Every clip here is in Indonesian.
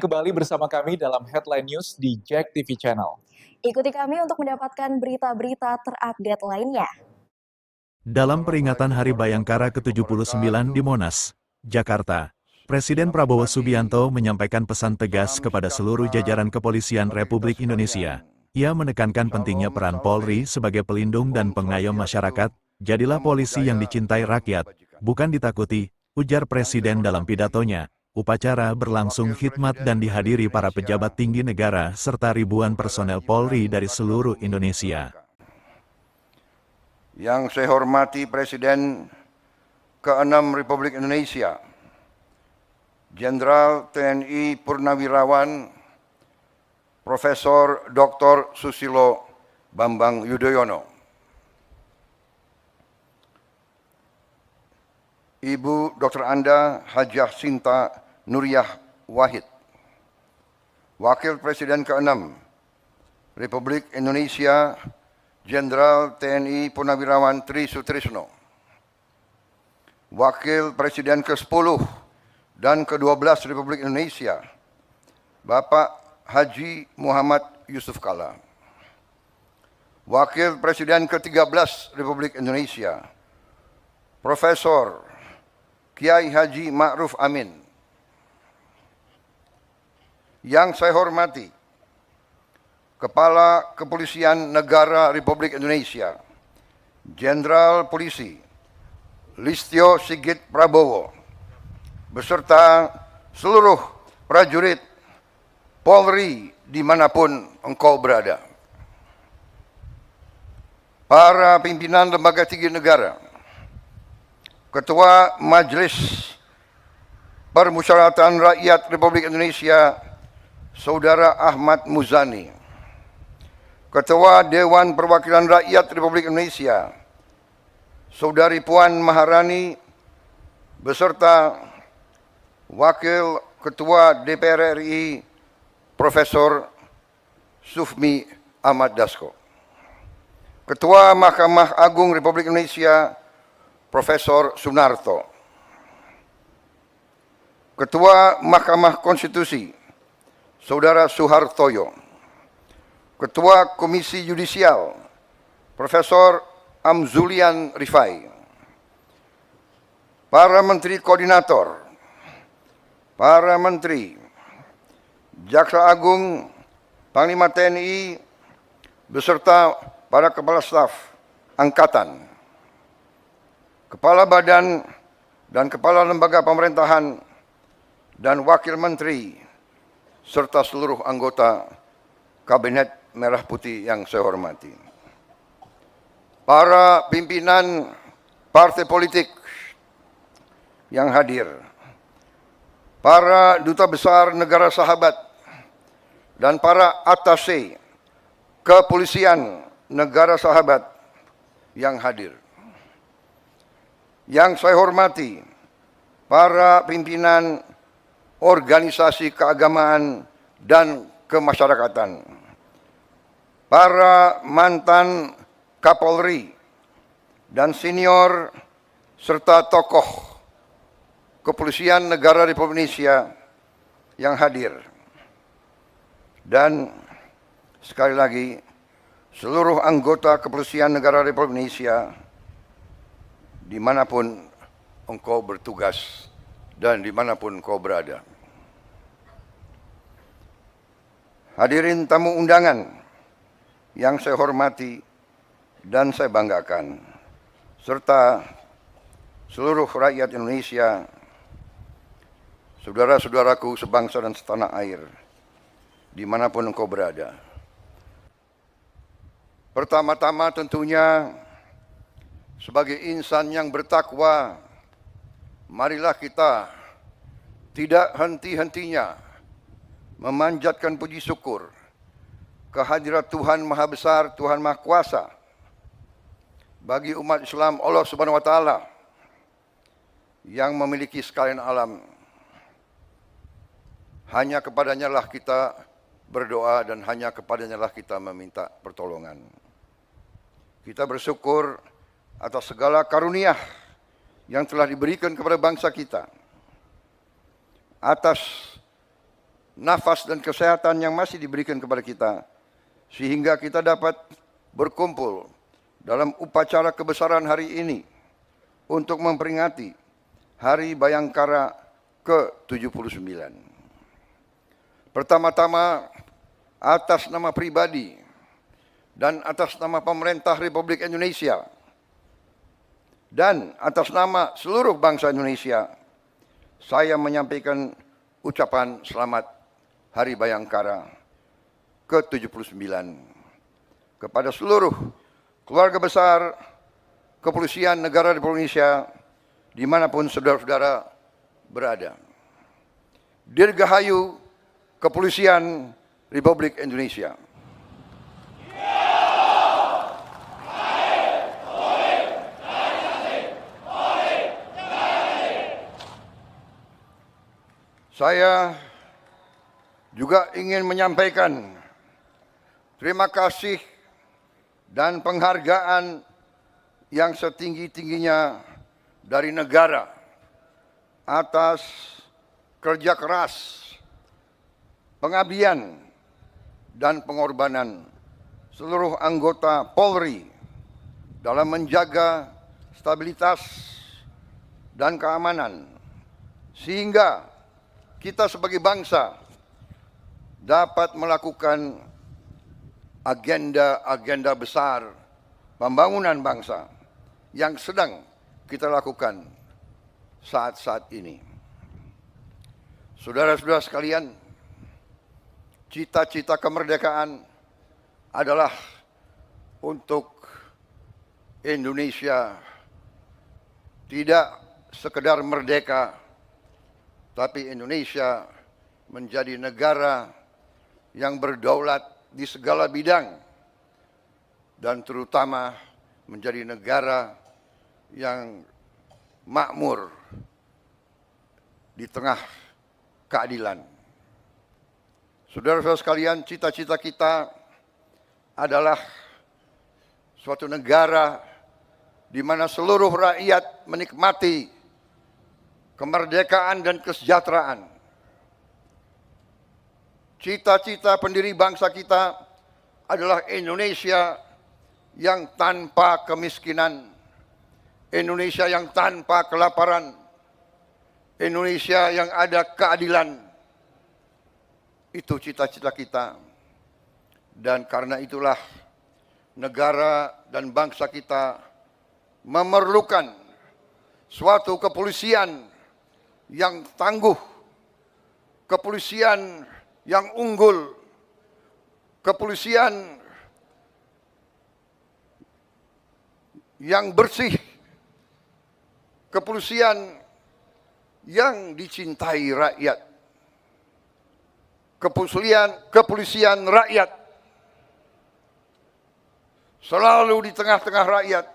kembali bersama kami dalam Headline News di Jack TV Channel. Ikuti kami untuk mendapatkan berita-berita terupdate lainnya. Dalam peringatan Hari Bayangkara ke-79 di Monas, Jakarta, Presiden Prabowo Subianto menyampaikan pesan tegas kepada seluruh jajaran kepolisian Republik Indonesia. Ia menekankan pentingnya peran Polri sebagai pelindung dan pengayom masyarakat. Jadilah polisi yang dicintai rakyat, bukan ditakuti, ujar Presiden dalam pidatonya. Upacara berlangsung khidmat dan dihadiri para pejabat tinggi negara serta ribuan personel Polri dari seluruh Indonesia. Yang saya hormati Presiden ke-6 Republik Indonesia, Jenderal TNI Purnawirawan Profesor Dr. Susilo Bambang Yudhoyono, Ibu Dr. Anda Hajah Sinta Nuriyah Wahid, Wakil Presiden ke-6 Republik Indonesia, Jenderal TNI Purnawirawan Tri Sutrisno, Wakil Presiden ke-10 dan ke-12 Republik Indonesia, Bapak Haji Muhammad Yusuf Kalla, Wakil Presiden ke-13 Republik Indonesia, Profesor Kiai Haji Ma'ruf Amin. Yang saya hormati Kepala Kepolisian Negara Republik Indonesia, Jenderal Polisi Listio Sigit Prabowo, beserta seluruh prajurit Polri dimanapun engkau berada. Para pimpinan lembaga tinggi negara, Ketua Majelis Permusyawaratan Rakyat Republik Indonesia, Saudara Ahmad Muzani, Ketua Dewan Perwakilan Rakyat Republik Indonesia, Saudari Puan Maharani, beserta Wakil Ketua DPR RI, Profesor Sufmi Ahmad Dasko, Ketua Mahkamah Agung Republik Indonesia, Profesor Sunarto, Ketua Mahkamah Konstitusi, Saudara Suhartoyo, Ketua Komisi Yudisial, Profesor Amzulian Rifai, para Menteri Koordinator, para Menteri, Jaksa Agung, Panglima TNI, beserta para Kepala Staf Angkatan, Kepala Badan dan Kepala Lembaga Pemerintahan, dan Wakil Menteri, serta seluruh anggota Kabinet Merah Putih yang saya hormati. Para pimpinan partai politik yang hadir, para duta besar negara sahabat, dan para atase kepolisian negara sahabat yang hadir. Yang saya hormati para pimpinan organisasi keagamaan dan kemasyarakatan, para mantan Kapolri dan senior serta tokoh kepolisian negara Republik Indonesia yang hadir, dan sekali lagi seluruh anggota kepolisian negara Republik Indonesia dimanapun engkau bertugas dan dimanapun engkau berada. Hadirin tamu undangan yang saya hormati dan saya banggakan, serta seluruh rakyat Indonesia, saudara-saudaraku sebangsa dan setanah air, dimanapun engkau berada. Pertama-tama tentunya, sebagai insan yang bertakwa, marilah kita tidak henti-hentinya memanjatkan puji syukur kehadirat Tuhan Maha Besar, Tuhan Maha Kuasa bagi umat Islam Allah Subhanahu wa Ta'ala yang memiliki sekalian alam. Hanya kepadanya lah kita berdoa dan hanya kepadanya lah kita meminta pertolongan. Kita bersyukur atas segala karunia yang telah diberikan kepada bangsa kita, atas nafas dan kesehatan yang masih diberikan kepada kita, sehingga kita dapat berkumpul dalam upacara kebesaran hari ini untuk memperingati Hari Bayangkara ke-79. Pertama-tama, atas nama pribadi dan atas nama pemerintah Republik Indonesia dan atas nama seluruh bangsa Indonesia, saya menyampaikan ucapan selamat Hari Bayangkara ke-79 kepada seluruh keluarga besar Kepolisian Negara Republik Indonesia dimanapun saudara-saudara berada. Dirgahayu Kepolisian Republik Indonesia. Saya juga ingin menyampaikan terima kasih dan penghargaan yang setinggi-tingginya dari negara atas kerja keras, pengabdian, dan pengorbanan seluruh anggota Polri dalam menjaga stabilitas dan keamanan, sehingga kita sebagai bangsa dapat melakukan agenda-agenda besar pembangunan bangsa yang sedang kita lakukan saat-saat ini. Saudara-saudara sekalian, cita-cita kemerdekaan adalah untuk Indonesia tidak sekedar merdeka, tapi Indonesia menjadi negara yang berdaulat di segala bidang dan terutama menjadi negara yang makmur di tengah keadilan. Saudara-saudara sekalian, cita-cita kita adalah suatu negara di mana seluruh rakyat menikmati kemerdekaan dan kesejahteraan. Cita-cita pendiri bangsa kita adalah Indonesia yang tanpa kemiskinan, Indonesia yang tanpa kelaparan, Indonesia yang ada keadilan. Itu cita-cita kita. Dan karena itulah negara dan bangsa kita memerlukan suatu kepolisian yang tangguh, kepolisian yang unggul, kepolisian yang bersih, kepolisian yang dicintai rakyat, kepolisian rakyat, selalu di tengah-tengah rakyat,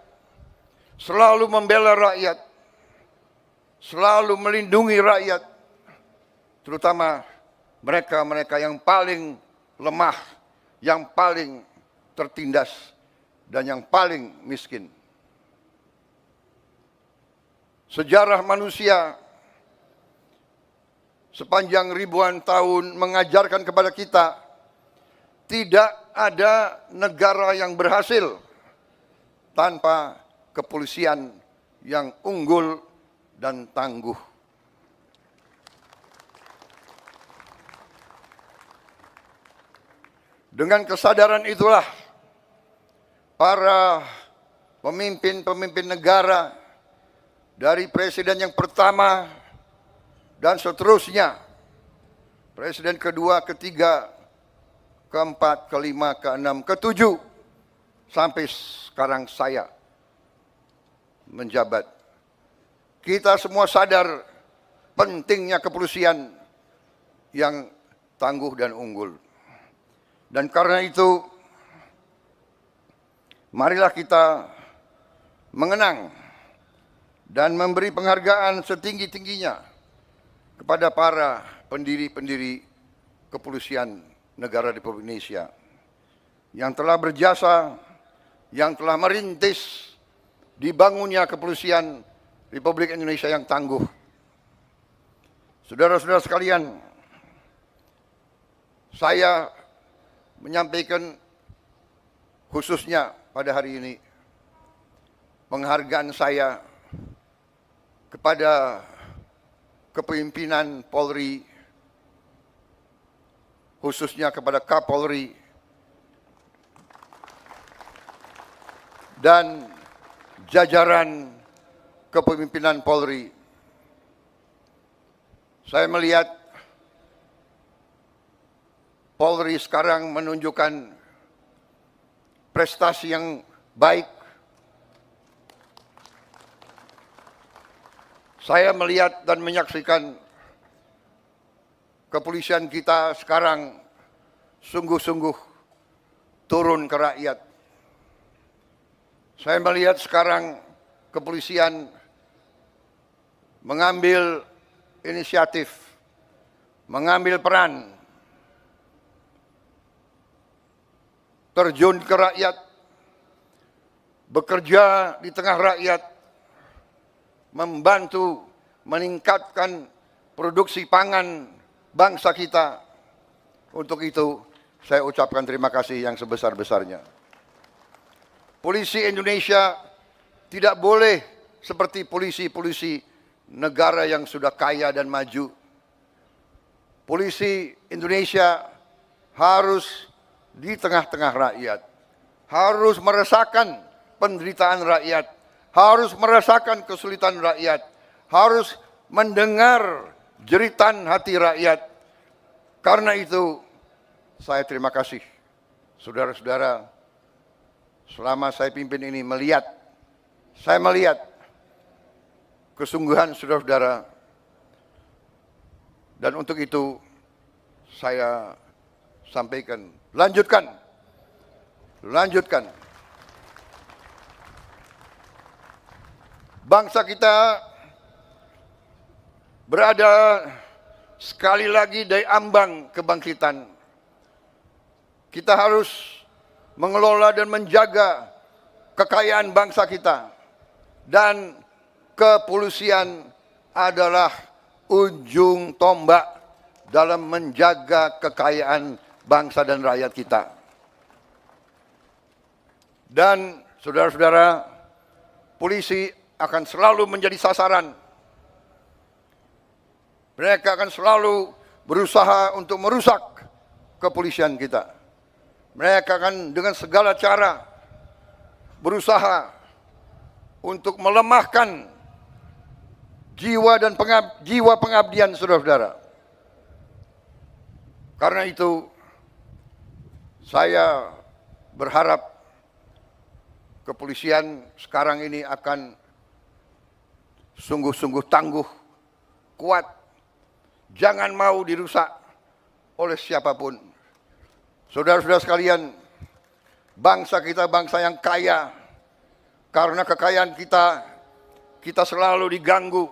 selalu membela rakyat, selalu melindungi rakyat, terutama mereka-mereka yang paling lemah, yang paling tertindas, dan yang paling miskin. Sejarah manusia sepanjang ribuan tahun mengajarkan kepada kita, tidak ada negara yang berhasil tanpa kepolisian yang unggul dan tangguh. Dengan kesadaran itulah para pemimpin-pemimpin negara dari presiden yang pertama dan seterusnya, presiden kedua, ketiga, keempat, kelima, keenam, ketujuh, sampai sekarang saya menjabat. Kita semua sadar pentingnya kepolisian yang tangguh dan unggul. Dan karena itu, marilah kita mengenang dan memberi penghargaan setinggi-tingginya kepada para pendiri-pendiri kepolisian negara Republik Indonesia yang telah berjasa, yang telah merintis dibangunnya kepolisian Republik Indonesia yang tangguh. Saudara-saudara sekalian, saya menyampaikan khususnya pada hari ini penghargaan saya kepada kepemimpinan Polri, khususnya kepada Kapolri dan jajaran kepemimpinan Polri. Saya melihat Polri sekarang menunjukkan prestasi yang baik. Saya melihat dan menyaksikan kepolisian kita sekarang sungguh-sungguh turun ke rakyat. Saya melihat sekarang kepolisian mengambil inisiatif, mengambil peran, terjun ke rakyat, bekerja di tengah rakyat, membantu meningkatkan produksi pangan bangsa kita. Untuk itu, saya ucapkan terima kasih yang sebesar-besarnya. Polisi Indonesia tidak boleh seperti polisi-polisi negara yang sudah kaya dan maju. Polisi Indonesia harus di tengah-tengah rakyat, harus merasakan penderitaan rakyat, harus merasakan kesulitan rakyat, harus mendengar jeritan hati rakyat. Karena itu, saya terima kasih, saudara-saudara, selama saya pimpin ini saya melihat kesungguhan saudara-saudara. Dan untuk itu, saya sampaikan, lanjutkan. Bangsa kita berada sekali lagi di ambang kebangkitan. Kita harus mengelola dan menjaga kekayaan bangsa kita. Dan kepolisian adalah ujung tombak dalam menjaga kekayaan bangsa dan rakyat kita. Dan saudara-saudara, polisi akan selalu menjadi sasaran. Mereka akan selalu berusaha untuk merusak kepolisian kita. Mereka akan dengan segala cara berusaha untuk melemahkan jiwa dan jiwa pengabdian saudara-saudara. Karena itu, saya berharap kepolisian sekarang ini akan sungguh-sungguh tangguh, kuat, jangan mau dirusak oleh siapapun. Saudara-saudara sekalian, bangsa kita bangsa yang kaya. Karena kekayaan kita selalu diganggu.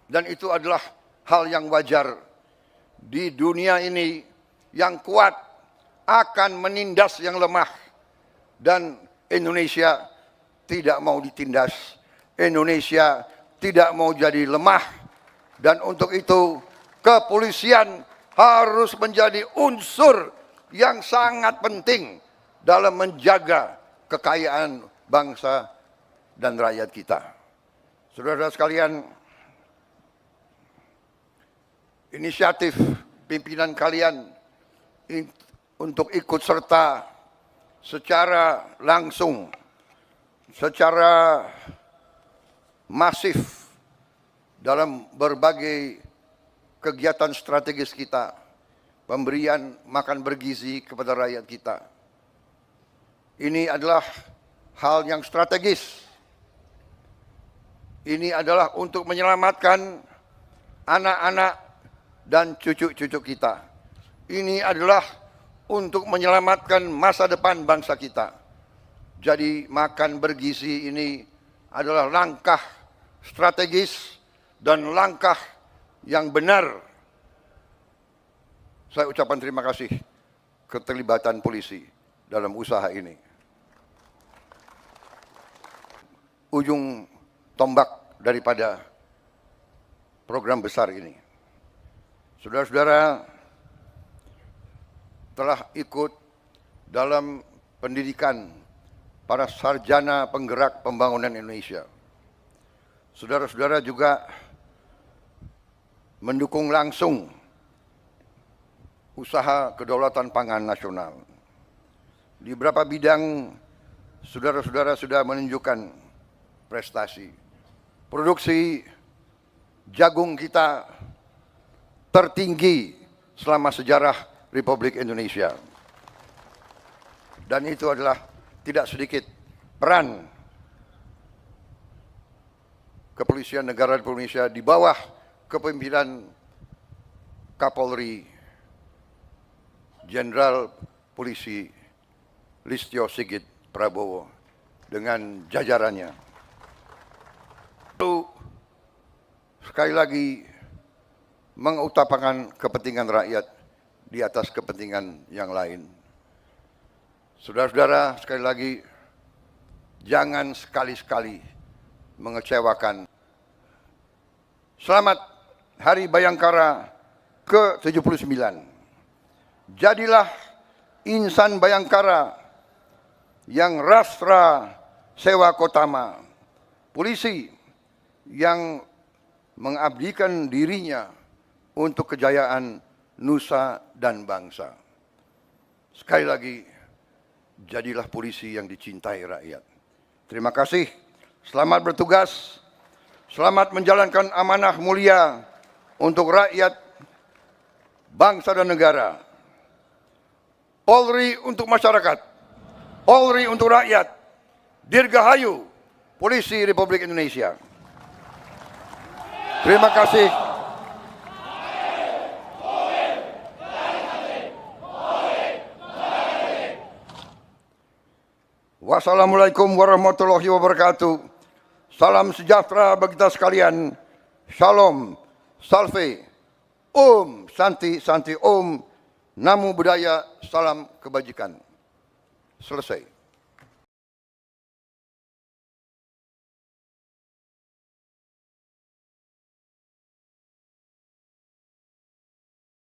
Dan itu adalah hal yang wajar. Di dunia ini, yang kuat akan menindas yang lemah. Dan Indonesia tidak mau ditindas. Indonesia tidak mau jadi lemah. Dan untuk itu, kepolisian harus menjadi unsur yang sangat penting dalam menjaga kekayaan bangsa dan rakyat kita. Saudara-saudara sekalian, inisiatif pimpinan kalian untuk ikut serta secara langsung, secara masif dalam berbagai kegiatan strategis kita, pemberian makan bergizi kepada rakyat kita. Ini adalah hal yang strategis. Ini adalah untuk menyelamatkan anak-anak dan cucu-cucu kita. Ini adalah untuk menyelamatkan masa depan bangsa kita. Jadi makan bergizi ini adalah langkah strategis dan langkah yang benar. Saya ucapkan terima kasih keterlibatan polisi dalam usaha ini. Ujung tombak daripada program besar ini. Saudara-saudara, telah ikut dalam pendidikan para sarjana penggerak pembangunan Indonesia. Saudara-saudara juga mendukung langsung usaha kedaulatan pangan nasional. Di beberapa bidang, saudara-saudara sudah menunjukkan prestasi. Produksi jagung kita tertinggi selama sejarah Republik Indonesia. Dan itu adalah tidak sedikit peran Kepolisian Negara Republik Indonesia di bawah kepemimpinan Kapolri Jenderal Polisi Listio Sigit Prabowo dengan jajarannya. Lalu sekali lagi mengutamakan kepentingan rakyat di atas kepentingan yang lain. Saudara-saudara, sekali lagi, jangan sekali-sekali mengecewakan. Selamat Hari Bayangkara ke-79. Jadilah insan Bayangkara yang rastra sewa kotama, polisi yang mengabdikan dirinya untuk kejayaan nusa dan bangsa. Sekali lagi, jadilah polisi yang dicintai rakyat. Terima kasih, selamat bertugas, selamat menjalankan amanah mulia untuk rakyat, bangsa dan negara. Polri untuk masyarakat, Polri untuk rakyat, Dirgahayu, Polisi Republik Indonesia. Terima kasih. Wassalamualaikum warahmatullahi wabarakatuh. Salam sejahtera bagi kita sekalian. Shalom, salve, Om, Santi, Santi, Om, Namo Buddhaya, salam kebajikan. Selesai.